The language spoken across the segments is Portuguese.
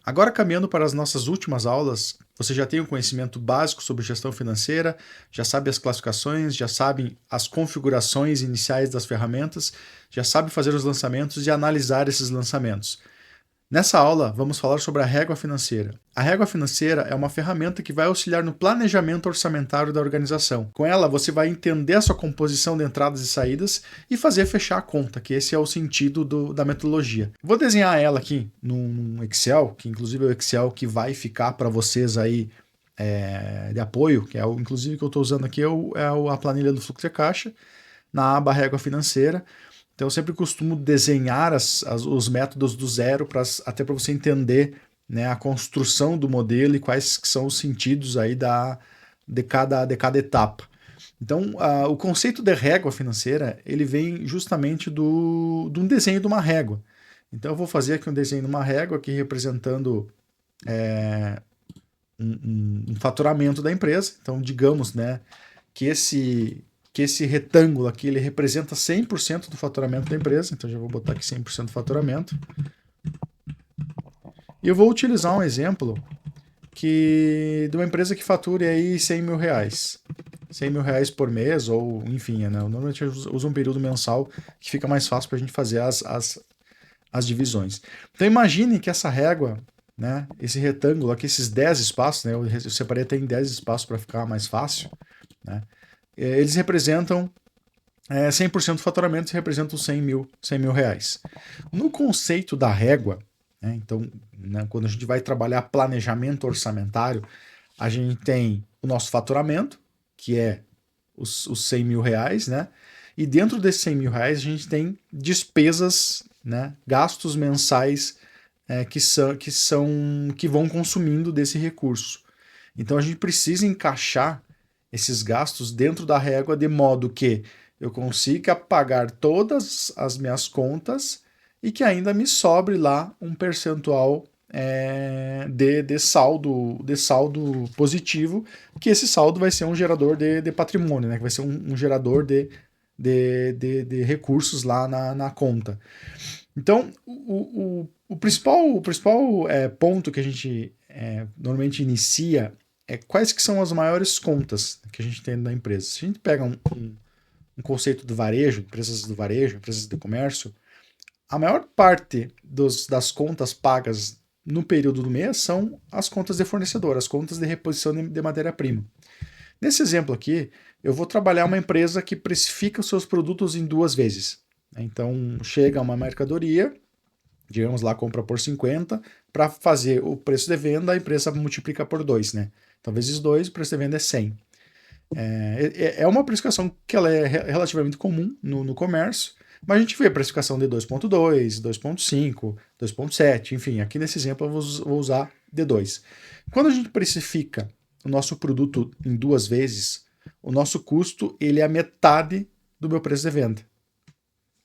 Agora, caminhando para as nossas últimas aulas, você já tem um conhecimento básico sobre gestão financeira, já sabe as classificações, já sabe as configurações iniciais das ferramentas, já sabe fazer os lançamentos e analisar esses lançamentos. Nessa aula, vamos falar sobre a régua financeira. A régua financeira é uma ferramenta que vai auxiliar no planejamento orçamentário da organização. Com ela, você vai entender a sua composição de entradas e saídas e fazer fechar a conta, que esse é o sentido da metodologia. Vou desenhar ela aqui num Excel, que inclusive é o Excel que vai ficar para vocês aí de apoio, que é o inclusive que eu estou usando aqui a planilha do fluxo de caixa, na aba régua financeira. Então, eu sempre costumo desenhar os métodos do zero, até para você entender, né, a construção do modelo e quais que são os sentidos aí de cada etapa. Então, o conceito de régua financeira, ele vem justamente de um desenho de uma régua. Então, eu vou fazer aqui um desenho de uma régua aqui representando um faturamento da empresa. Então, digamos, né, que esse retângulo aqui ele representa 100% do faturamento da empresa, então já vou botar aqui 100% do faturamento. E eu vou utilizar um exemplo de uma empresa que fature aí 100 mil reais. 100 mil reais por mês, ou enfim, né? Normalmente eu uso um período mensal que fica mais fácil para a gente fazer as divisões. Então imagine que essa régua, né, esse retângulo aqui, esses 10 espaços, né, eu separei até em 10 espaços para ficar mais fácil, né, eles representam 100% do faturamento, representam 100 mil reais. No conceito da régua, né, então, né, quando a gente vai trabalhar planejamento orçamentário, a gente tem o nosso faturamento, que é os 100 mil reais, né? E dentro desses 100 mil reais a gente tem despesas, né, gastos mensais que vão consumindo desse recurso. Então a gente precisa encaixar esses gastos dentro da régua de modo que eu consiga pagar todas as minhas contas e que ainda me sobre lá um percentual de saldo positivo, que esse saldo vai ser um gerador de patrimônio, né? Que vai ser um gerador de recursos lá na conta. Então, o principal ponto que a gente normalmente inicia é quais que são as maiores contas que a gente tem na empresa. Se a gente pega um conceito do varejo, empresas de comércio, a maior parte das contas pagas no período do mês são as contas de fornecedor, as contas de reposição de matéria-prima. Nesse exemplo aqui, eu vou trabalhar uma empresa que precifica os seus produtos em 2 vezes. Então, chega uma mercadoria, digamos lá, compra por 50, para fazer o preço de venda, a empresa multiplica por 2, né? Então, vezes 2, o preço de venda é 100. É uma precificação que ela é relativamente comum no comércio, mas a gente vê a precificação de 2.2, 2.5, 2.7, enfim, aqui nesse exemplo eu vou usar D2. Quando a gente precifica o nosso produto em 2 vezes, o nosso custo ele é a metade do meu preço de venda.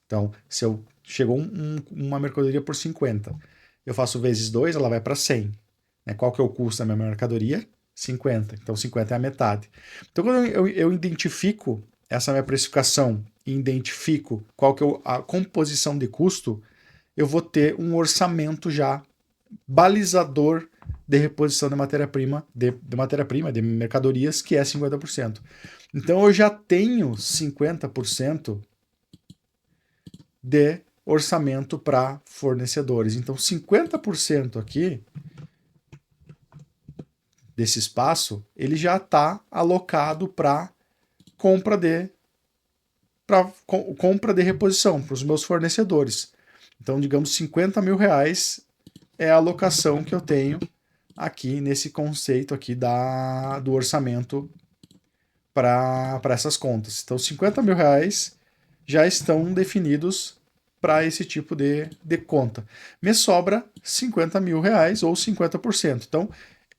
Então, se chegou uma mercadoria por 50, eu faço vezes 2, ela vai para 100. Qual que é o custo da minha mercadoria? 50. Então, 50 é a metade. Então, quando eu identifico essa minha precificação e identifico qual que é a composição de custo, eu vou ter um orçamento já balizador de reposição de matéria-prima, de mercadorias, que é 50%. Então, eu já tenho 50% de orçamento para fornecedores. Então, 50% aqui desse espaço, ele já está alocado para compra de reposição para os meus fornecedores. Então, digamos, 50 mil reais é a alocação que eu tenho aqui nesse conceito aqui do orçamento para essas contas. Então, 50 mil reais já estão definidos para esse tipo de conta. Me sobra 50 mil reais ou 50%. Então,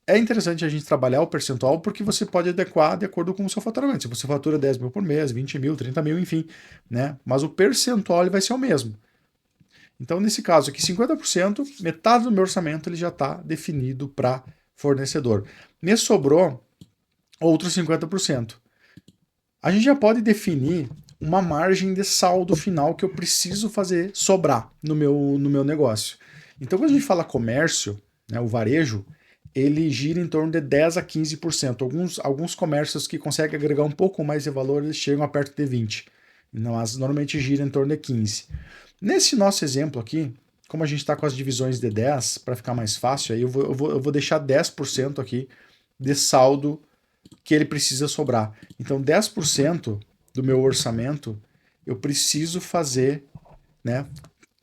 é interessante a gente trabalhar o percentual porque você pode adequar de acordo com o seu faturamento. Se você fatura 10 mil por mês, 20 mil, 30 mil, enfim, né? Mas o percentual ele vai ser o mesmo. Então, nesse caso aqui, 50%, metade do meu orçamento ele já está definido para fornecedor. Me sobrou outros 50%. A gente já pode definir uma margem de saldo final que eu preciso fazer sobrar no meu negócio. Então, quando a gente fala comércio, né, o varejo, ele gira em torno de 10 a 15%. Alguns comércios que conseguem agregar um pouco mais de valor, eles chegam a perto de 20%. Mas normalmente gira em torno de 15%. Nesse nosso exemplo aqui, como a gente está com as divisões de 10, para ficar mais fácil, aí eu vou deixar 10% aqui de saldo que ele precisa sobrar. Então, 10% do meu orçamento, eu preciso fazer, né,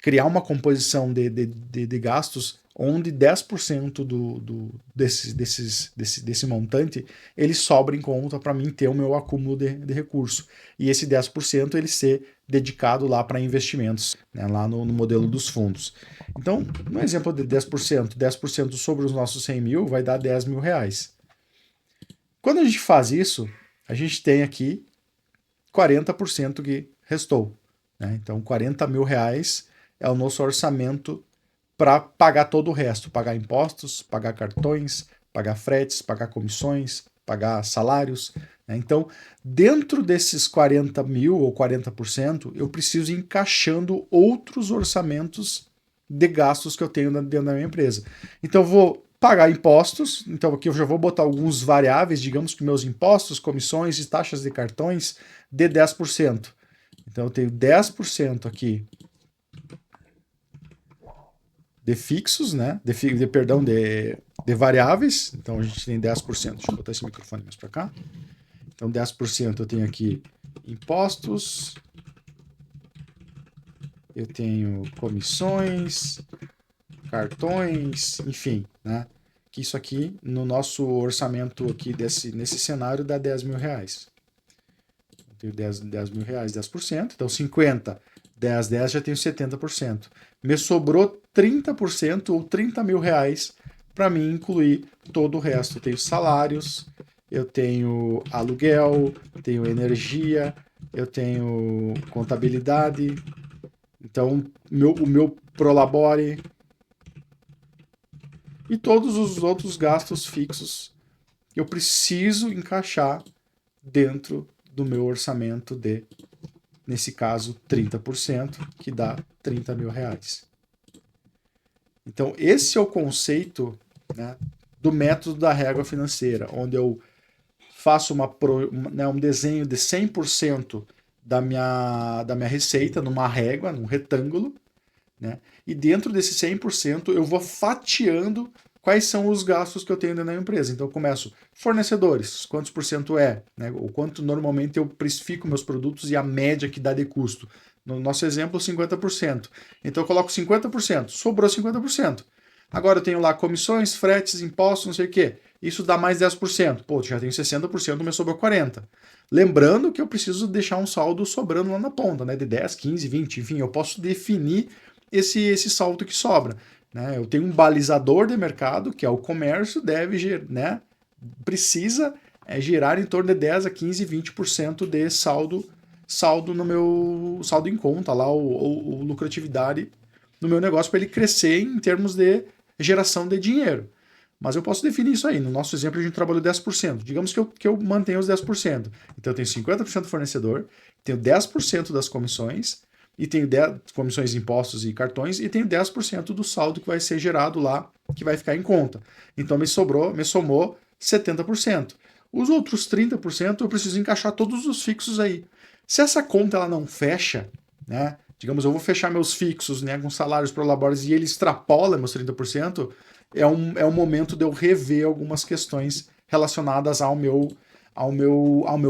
criar uma composição de gastos onde 10% desse montante ele sobra em conta para mim ter o meu acúmulo de recurso. E esse 10% ele ser dedicado lá para investimentos, né, lá no modelo dos fundos. Então, no exemplo de 10% sobre os nossos 100 mil vai dar 10 mil reais. Quando a gente faz isso, a gente tem aqui 40% que restou. Né? Então, 40 mil reais é o nosso orçamento para pagar todo o resto, pagar impostos, pagar cartões, pagar fretes, pagar comissões, pagar salários. Né? Então, dentro desses 40 mil ou 40%, eu preciso ir encaixando outros orçamentos de gastos que eu tenho dentro da minha empresa. Então, eu vou pagar impostos, então aqui eu já vou botar alguns variáveis, digamos que meus impostos, comissões e taxas de cartões de 10%. Então eu tenho 10% aqui de fixos, né? De variáveis. Então a gente tem 10%. Deixa eu botar esse microfone mais para cá. Então 10% eu tenho aqui impostos, eu tenho comissões, cartões, enfim, né? Que isso aqui, no nosso orçamento aqui nesse cenário, dá 10 mil reais. Eu tenho 10 mil reais, 10%, então 50, 10, 10, já tenho 70%. Me sobrou 30% ou 30 mil reais para mim incluir todo o resto. Eu tenho salários, eu tenho aluguel, tenho energia, eu tenho contabilidade, então o meu Prolabore e todos os outros gastos fixos que eu preciso encaixar dentro do meu orçamento de, nesse caso, 30%, que dá 30 mil reais. Então, esse é o conceito, né, do método da régua financeira, onde eu faço um desenho de 100% da minha receita numa régua, num retângulo, né? E dentro desse 100% eu vou fatiando quais são os gastos que eu tenho dentro da empresa. Então eu começo fornecedores, quantos por cento é, né? Ou quanto normalmente eu precifico meus produtos e a média que dá de custo. No nosso exemplo, 50%. Então eu coloco 50%, sobrou 50%. Agora eu tenho lá comissões, fretes, impostos, não sei o quê. Isso dá mais 10%. Pô, já tenho 60%, mas sobrou 40%. Lembrando que eu preciso deixar um saldo sobrando lá na ponta, né? De 10, 15, 20, enfim, eu posso definir esse saldo que sobra. Né? Eu tenho um balizador de mercado, que é o comércio, né? Precisa gerar em torno de 10 a 15, 20% de saldo no meu saldo em conta, lá, ou lucratividade no meu negócio para ele crescer em termos de geração de dinheiro. Mas eu posso definir isso aí. No nosso exemplo, a gente trabalhou 10%. Digamos que eu mantenha os 10%. Então, eu tenho 50% do fornecedor, tenho 10% das comissões, e tenho 10 comissões de impostos e cartões, e tenho 10% do saldo que vai ser gerado lá, que vai ficar em conta. Então, me somou 70%. Os outros 30% eu preciso encaixar todos os fixos aí. Se essa conta ela não fecha, né? Digamos, eu vou fechar meus fixos, né, com salários prolabores e ele extrapola meus 30%, é um momento de eu rever algumas questões relacionadas ao meu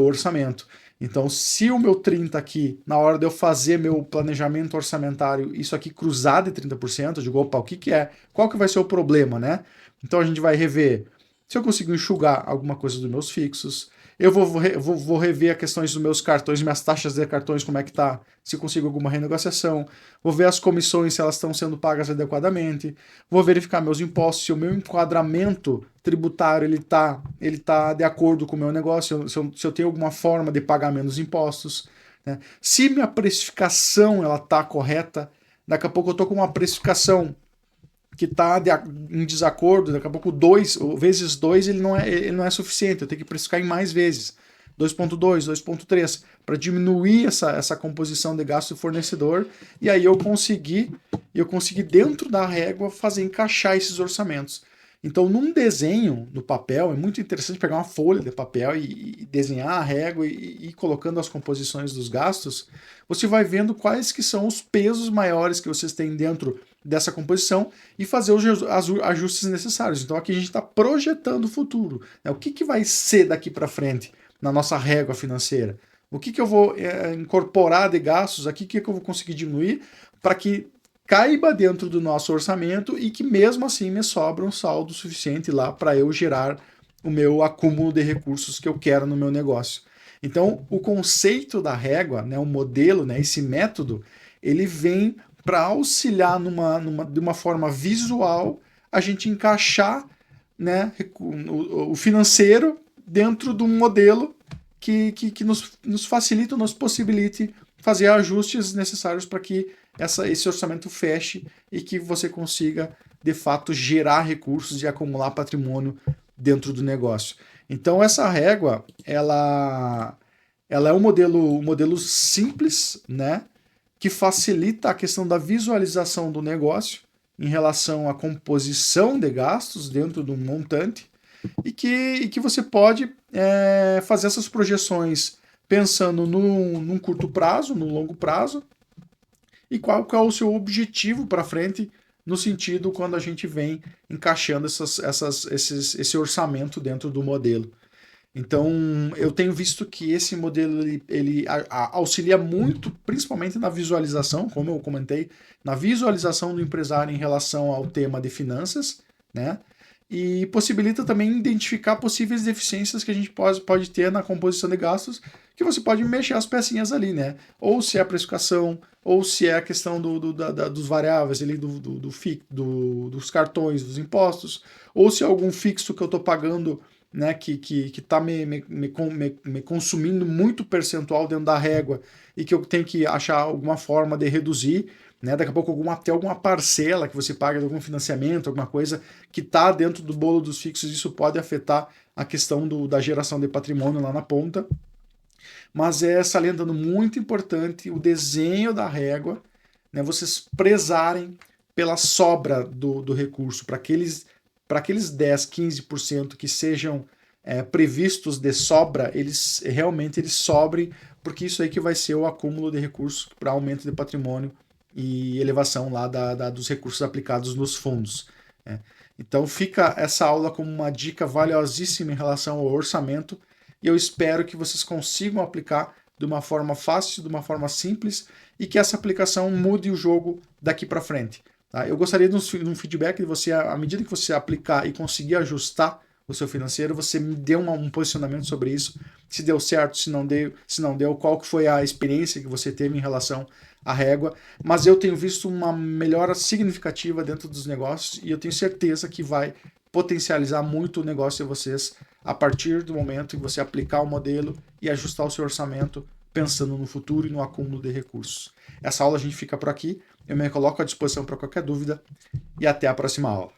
orçamento. Então, se o meu 30 aqui, na hora de eu fazer meu planejamento orçamentário, isso aqui cruzar de 30%, eu digo, opa, o que que é? Qual que vai ser o problema, né? Então, a gente vai rever se eu consigo enxugar alguma coisa dos meus fixos, eu vou rever as questões dos meus cartões, minhas taxas de cartões, como é que tá, se eu consigo alguma renegociação, vou ver as comissões, se elas estão sendo pagas adequadamente, vou verificar meus impostos, se o meu enquadramento tributário ele tá de acordo com o meu negócio, se eu tenho alguma forma de pagar menos impostos, né? Se minha precificação ela tá correta, daqui a pouco eu tô com uma precificação que está em desacordo, daqui a pouco 2 vezes 2 ele não é suficiente, eu tenho que precificar em mais vezes. 2.2, 2.3, para diminuir essa composição de gasto do fornecedor, e aí eu consegui dentro da régua fazer encaixar esses orçamentos. Então, num desenho no papel, é muito interessante pegar uma folha de papel e desenhar a régua e ir colocando as composições dos gastos. Você vai vendo quais que são os pesos maiores que vocês têm dentro dessa composição e fazer os ajustes necessários. Então, aqui a gente está projetando o futuro, né? O que vai ser daqui para frente na nossa régua financeira? O que eu vou incorporar de gastos aqui, o que eu vou conseguir diminuir para que caiba dentro do nosso orçamento e que mesmo assim me sobra um saldo suficiente lá para eu gerar o meu acúmulo de recursos que eu quero no meu negócio. Então, o conceito da régua, né, o modelo, né, esse método, ele vem para auxiliar de uma forma visual a gente encaixar, né, o financeiro dentro de um modelo que nos facilite, nos possibilite fazer ajustes necessários para que esse orçamento feche e que você consiga, de fato, gerar recursos e acumular patrimônio dentro do negócio. Então, essa régua, ela é um modelo simples, né, que facilita a questão da visualização do negócio em relação à composição de gastos dentro de um montante e que você pode fazer essas projeções pensando num curto prazo, no longo prazo, e qual é o seu objetivo para frente no sentido quando a gente vem encaixando esse orçamento dentro do modelo. Então, eu tenho visto que esse modelo ele auxilia muito, principalmente na visualização, como eu comentei, na visualização do empresário em relação ao tema de finanças, né? E possibilita também identificar possíveis deficiências que a gente pode ter na composição de gastos, que você pode mexer as pecinhas ali, né? Ou se é a precificação, ou se é a questão dos variáveis ali, dos cartões, dos impostos, ou se é algum fixo que eu estou pagando, né, que está me consumindo muito percentual dentro da régua e que eu tenho que achar alguma forma de reduzir, né? Daqui a pouco até alguma parcela que você paga de algum financiamento, alguma coisa que está dentro do bolo dos fixos, isso pode afetar a questão da geração de patrimônio lá na ponta. Mas é salientando muito importante o desenho da régua, né? Vocês prezarem pela sobra do recurso, para aqueles 10, 15% que sejam previstos de sobra, eles realmente sobrem, porque isso aí que vai ser o acúmulo de recursos para aumento de patrimônio e elevação lá dos recursos aplicados nos fundos. Né? Então fica essa aula como uma dica valiosíssima em relação ao orçamento e eu espero que vocês consigam aplicar de uma forma fácil, de uma forma simples e que essa aplicação mude o jogo daqui para frente. Tá? Eu gostaria de um feedback de você, à medida que você aplicar e conseguir ajustar o seu financeiro, você me dê um posicionamento sobre isso, se deu certo, se não deu, qual que foi a experiência que você teve em relação à régua, mas eu tenho visto uma melhora significativa dentro dos negócios e eu tenho certeza que vai potencializar muito o negócio de vocês a partir do momento que você aplicar o modelo e ajustar o seu orçamento pensando no futuro e no acúmulo de recursos. Essa aula a gente fica por aqui, eu me coloco à disposição para qualquer dúvida e até a próxima aula.